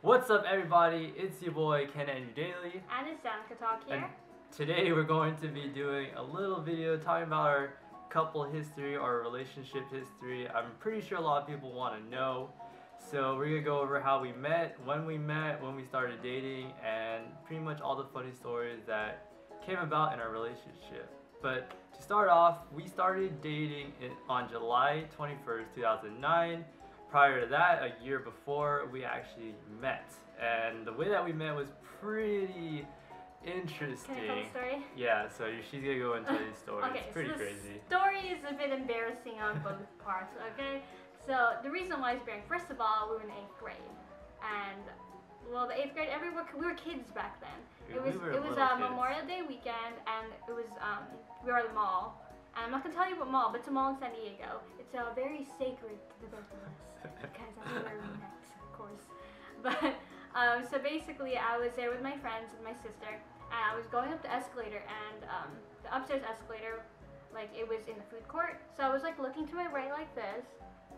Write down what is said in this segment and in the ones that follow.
What's up, everybody? It's your boy Ken and your daily. And it's Danica Talk here. And today we're going to be doing a little video talking about our couple history, our relationship history. I'm pretty sure a lot of people want to know. So we're gonna go over how we met, when we started dating, and pretty much all the funny stories that came about in our relationship. But to start off, we started dating on July 21st, 2009. Prior to that, a year before, we actually met. And the way that we met was pretty interesting. Can I tell the story? Yeah, so she's gonna go into the story. Okay, It's pretty so the crazy. story is a bit embarrassing on both parts, okay? So the reason why it's embarrassing, first of all, we were in 8th grade. And, well, the 8th grade, we were kids back then. It was Memorial Day weekend, and it was, we were at the mall. And I'm not going to tell you what mall, but it's a mall in San Diego. It's very sacred to the both of us, because that's where we met, of course. But, so basically, I was there with my friends and my sister, and I was going up the escalator, and the upstairs escalator, like, it was in the food court. So I was, like, looking to my right like this,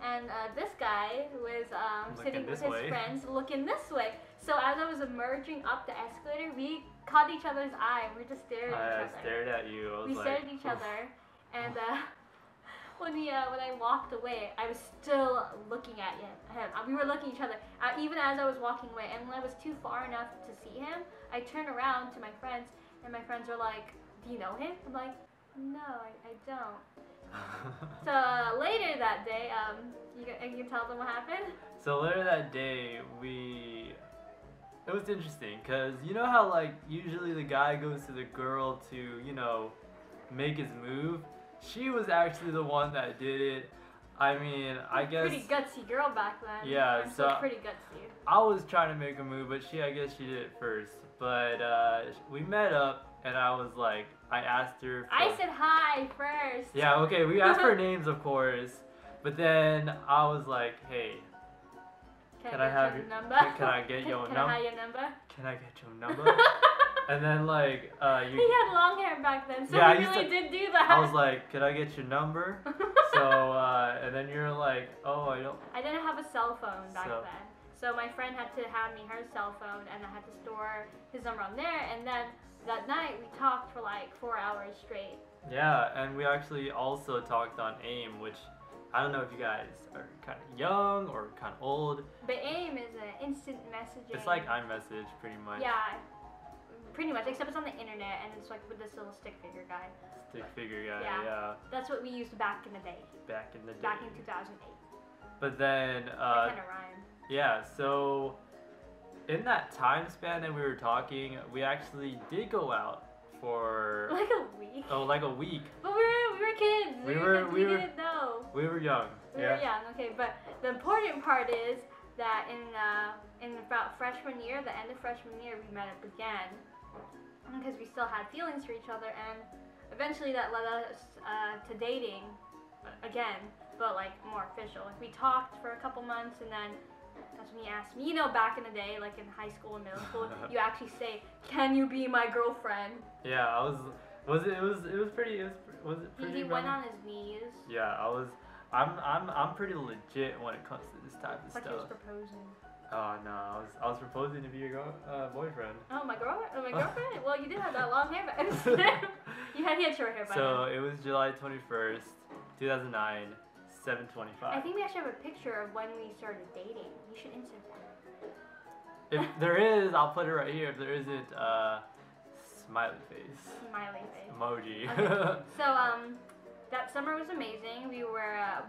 and this guy was sitting with his friends looking this way. So as I was emerging up the escalator, we caught each other's eye, and we just stared at each other. I stared at you. We stared at each other. And when I walked away, I was still looking at him. We were looking at each other, even as I was walking away. And when I was too far enough to see him, I turned around to my friends, and my friends were like, "Do you know him?" I'm like, "No, I don't." So later that day, you can tell them what happened? So later that day, it was interesting, because you know how, like, usually the guy goes to the girl to, you know, make his move? She was actually the one that did it. I mean, I guess... Pretty gutsy girl back then. Yeah, so... pretty gutsy. I was trying to make a move, but I guess she did it first. But, we met up, and I was like, I asked her... I said hi first. Yeah, okay, we asked for names, of course. But then, I was like, hey... Can I have your number? Can I get your number? Can I have your number? Can I get your number? And then, like, He had long hair back then, so yeah, he really did do that. I was like, could I get your number? So, and then you're like, oh, I don't... I didn't have a cell phone back then. So my friend had to hand me her cell phone, and I had to store his number on there. And then that night, we talked for like 4 hours straight. Yeah, and we actually also talked on AIM, which... I don't know if you guys are kind of young or kind of old. But AIM is an instant messaging. It's like iMessage, pretty much. Yeah, pretty much, except it's on the internet, and it's like with this little stick figure guy. Stick figure guy, yeah. That's what we used back in the day. Back in the day. Back in 2008. But then, that kind of rhymed. Yeah, so in that time span that we were talking, we actually did go out for... Like a week. Oh, like a week. But we were kids. We didn't know. We were young. We were young, okay. But the important part is that in about freshman year, the end of freshman year, we met up again. Because we still had feelings for each other, and eventually that led us to dating again, but like more official. Like we talked for a couple months, and then that's when he asked me. You know, back in the day, like in high school and middle school, you actually say, "Can you be my girlfriend?" Yeah, it was pretty. He went on his knees. Yeah, I'm pretty legit when it comes to this type of stuff. Like he was proposing. Oh no, I was proposing to be your boyfriend. Oh, my girlfriend? Well, you did have that long hair, but he had short hair by So it was July 21st, 2009, 7:25. I think we actually have a picture of when we started dating. You should insert that. If there is, I'll put it right here. If there isn't, smiley face. Smiley face. Emoji. Okay. So that summer was amazing. We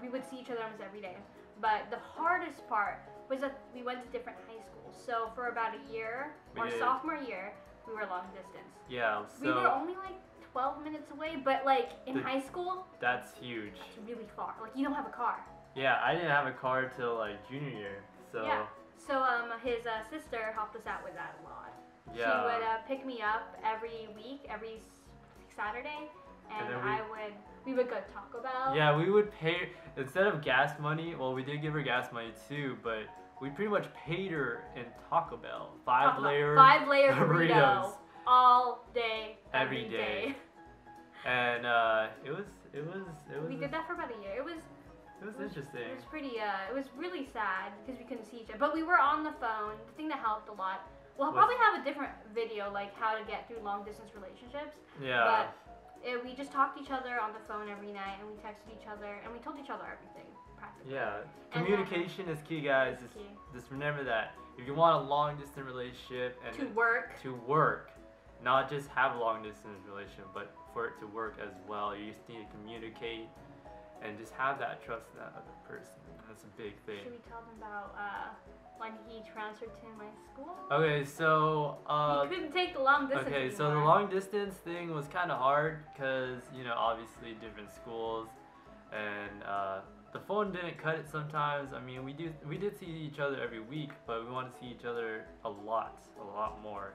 would see each other almost every day. But the hardest part was that we went to different high schools. So for about a year, sophomore year, we were long distance. Yeah, so... We were only like 12 minutes away, but like in high school... That's huge. It's really far. Like you don't have a car. Yeah, I didn't have a car till like junior year, so... Yeah, so his sister helped us out with that a lot. Yeah. She would pick me up every week, every Saturday, and we would go to Taco Bell. Yeah, we would pay, instead of gas money, well, we did give her gas money too, but we pretty much paid her in Taco Bell. Five layer burritos. All day, every day. And it was... We did that for about a year. It was interesting. It was pretty. It was really sad because we couldn't see each other, but we were on the phone. The thing that helped a lot. We'll probably have a different video like how to get through long distance relationships. Yeah. But we just talked to each other on the phone every night, and we texted each other, and we told each other everything practically. Yeah. Communication is key, guys. Just remember that. If you want a long distance relationship and to work, not just have a long distance relationship, but for it to work as well, you just need to communicate and just have that trust in that other person. That's a big thing. Should we tell them about when he transferred to my school? Okay, so he couldn't take the long distance anymore. So the long distance thing was kind of hard because obviously different schools, and the phone didn't cut it sometimes. I mean, we did see each other every week, but we want to see each other a lot more.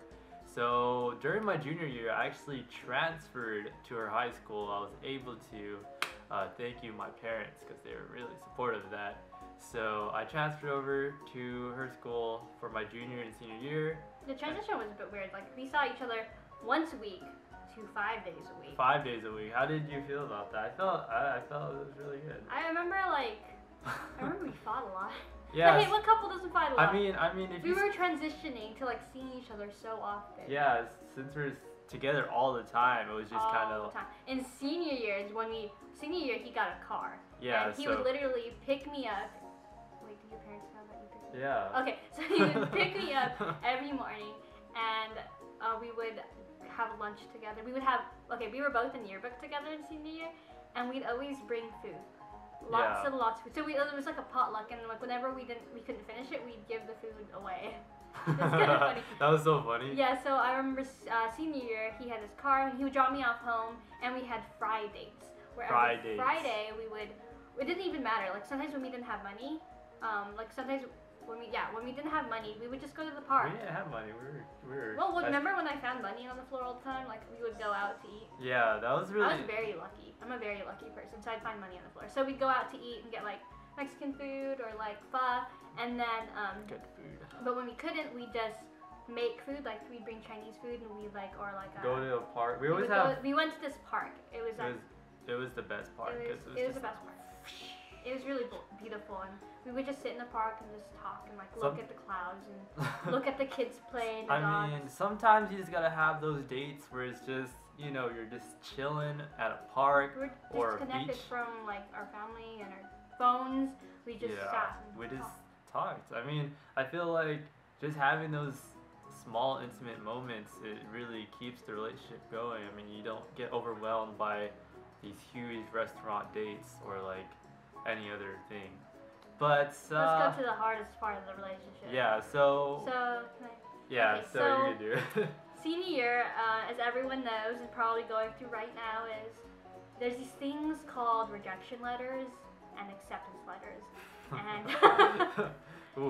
So during my junior year, I actually transferred to her high school. I was able to thank you my parents because they were really supportive of that. So I transferred over to her school for my junior and senior year. The transition was a bit weird. Like we saw each other once a week to 5 days a week. 5 days a week. How did you feel about that? I felt it was really good. I remember we fought a lot. Yeah. Hey, what couple doesn't fight a lot? I mean, if we were transitioning to like seeing each other so often. Yeah, since we're together all the time, it was just kind of. All the time. In senior year, he got a car. Yeah. And he would literally pick me up. Wait, do your parents know that you picked me up? Yeah. Okay, so he would pick me up every morning, and we would have lunch together. We were both in yearbook together in senior year, and we'd always bring food. Lots of food. So it was like a potluck, and like whenever we couldn't finish it, we'd give the food away. It's kind of funny. That was so funny. Yeah, so I remember senior year, he had his car, and he would drop me off home, and we had fry dates. Friday it didn't even matter. Like sometimes when we didn't have money, when we didn't have money, we would just go to the park. We didn't have money. We were. Well, remember when I found money on the floor all the time? Like we would go out to eat. Yeah, that was really. I was very lucky. I'm a very lucky person, so I'd find money on the floor. So we'd go out to eat and get like Mexican food or like pho, and then good food. But when we couldn't, we just make food. Like we'd bring Chinese food, and we'd go to a park. We went to this park. It was the best park. It was the best park. It was really beautiful, and we would just sit in the park and just talk and like look at the clouds and look at the kids play. And I mean, sometimes you just gotta have those dates where it's just you're just chilling at a park or a beach. Disconnected from like our family and our phones. We just sat. We just talked. I mean, I feel like just having those small intimate moments, it really keeps the relationship going. I mean, you don't get overwhelmed by these huge restaurant dates or like any other thing. But let's go to the hardest part of the relationship. Yeah. So. Okay, so you can do it. Senior year, as everyone knows and probably going through right now, is there's these things called rejection letters and acceptance letters. And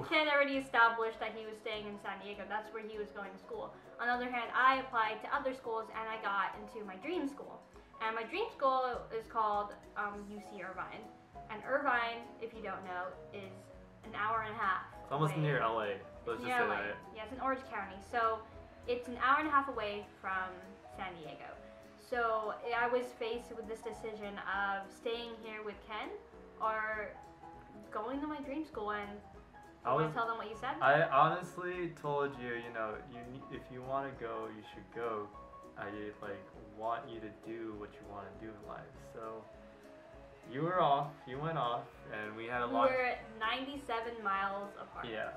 Ken already established that he was staying in San Diego. That's where he was going to school. On the other hand, I applied to other schools and I got into my dream school. And my dream school is called UC Irvine. And Irvine, if you don't know, is an hour and a half. It's almost near LA. Let's just say that. Yeah, it's in Orange County. So it's an hour and a half away from San Diego. So I was faced with this decision of staying here with Ken or going to my dream school. And you want to tell them what you said? I honestly told you, if you want to go, you should go. I want you to do what you want to do in life. So you went off, and we had a lot. We were 97 miles apart. Yeah.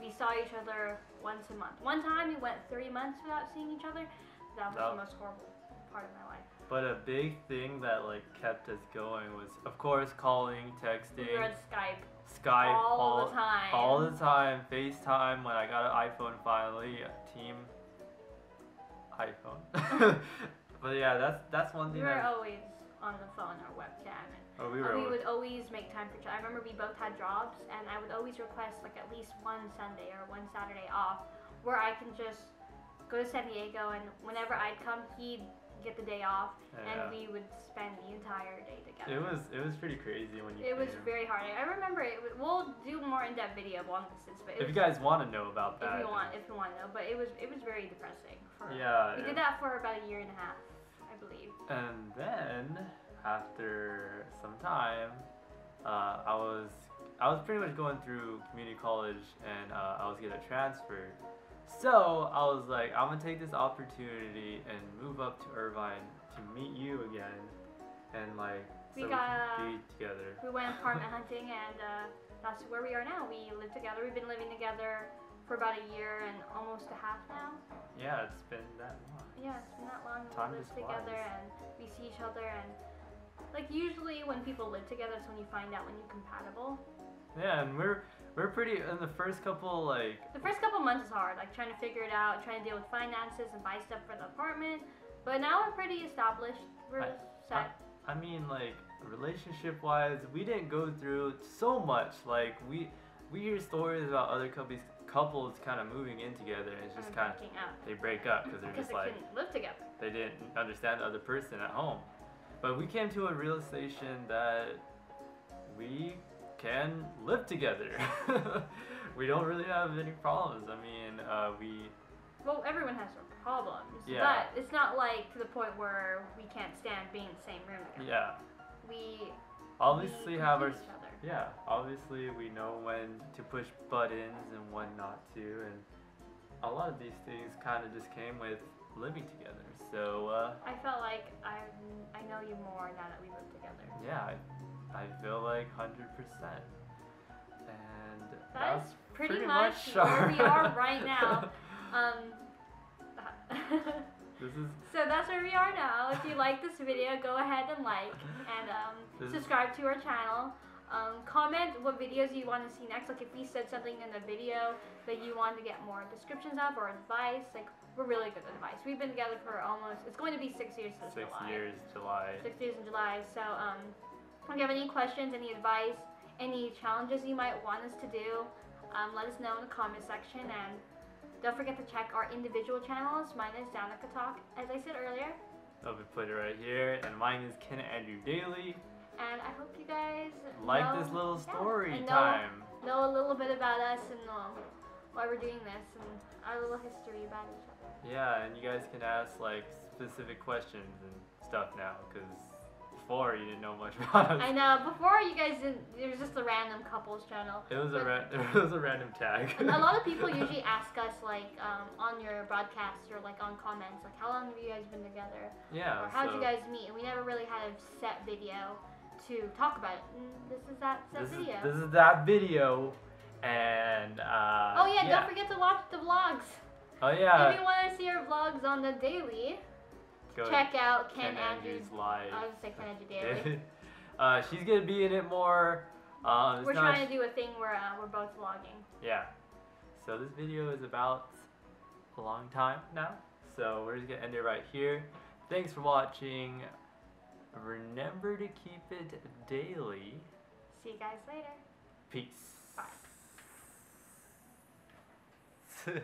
We saw each other once a month. One time we went 3 months without seeing each other. That was the most horrible part of my life. But a big thing that kept us going was, of course, calling, texting. We were on Skype. All the time. All the time. FaceTime when I got an iPhone finally. Team iPhone. But yeah, that's one thing. We were always on the phone or webcam. We would always make time for each other. I remember we both had jobs, and I would always request at least one Sunday or one Saturday off where I can just go to San Diego, and whenever I'd come, he'd get the day off, and we would spend the entire day together. It was pretty crazy when you. It was very hard. I remember it. We'll do more in-depth video of long distance, but if you guys want to know about that. If you want to know, but it was very depressing. Yeah. We did that for about a year and a half, I believe. And then after some time, I was pretty much going through community college and I was getting transferred. So I was like, I'm gonna take this opportunity and move up to Irvine to meet you again, and like so we can be together. We went apartment hunting, and that's where we are now. We live together. We've been living together for about a year and almost a half now. Yeah, it's been that long. Yeah, it's been that long. Time we live just together flies. and we see each other, and like usually when people live together, it's when you find out when you're compatible. Yeah, and we're pretty in the first couple The first couple months is hard, like trying to figure it out, trying to deal with finances and buy stuff for the apartment. But now we're pretty established. We're set. I mean, like relationship-wise, we didn't go through so much. Like we hear stories about other couples kind of moving in together, and it's just kind of they break up because they're just like couldn't live together. They didn't understand the other person at home. But we came to a realization that we can live together. We don't really have any problems. I mean, well, everyone has their problems, yeah. But it's not like to the point where we can't stand being in the same room together. Yeah. We obviously have our each other. Yeah. Obviously, we know when to push buttons and when not to, and a lot of these things kind of just came with living together. So I felt like I know you more now that we live together. Yeah, I feel like 100%. And that's pretty much where we are right now. So that's where we are now. If you like this video, go ahead and like and subscribe to our channel. Comment what videos you want to see next. Like if we said something in the video that you want to get more descriptions of or advice, like we're really good at advice. We've been together for it's going to be 6 years this July. 6 years, July. 6 years in July. So if you have any questions, any advice, any challenges you might want us to do, let us know in the comment section, and don't forget to check our individual channels. Mine is Danica Talk, as I said earlier. I'll be put it right here, and mine is Ken Andrew Daily. And I hope you guys like this little story time. Know a little bit about us and why we're doing this and our little history about each other. Yeah, and you guys can ask like specific questions and stuff now, because before you didn't know much about us. I know, before you guys didn't, it was just a random couples channel. It was a random tag. A lot of people usually ask us like on your broadcasts or like on comments, like how long have you guys been together? Yeah. Or how'd you guys meet? And we never really had a set video to talk about it. And this is that set video. This is that video, and oh yeah, don't forget to watch the vlogs. Oh yeah. If you want to see our vlogs on the daily, check out Ken Andrew's live. I was gonna say Ken Andrew Daily. She's gonna be in it more. We're trying to do a thing where we're both vlogging. Yeah. So this video is about a long time now. So we're just gonna end it right here. Thanks for watching. Remember to keep it daily. See you guys later. Peace. Bye.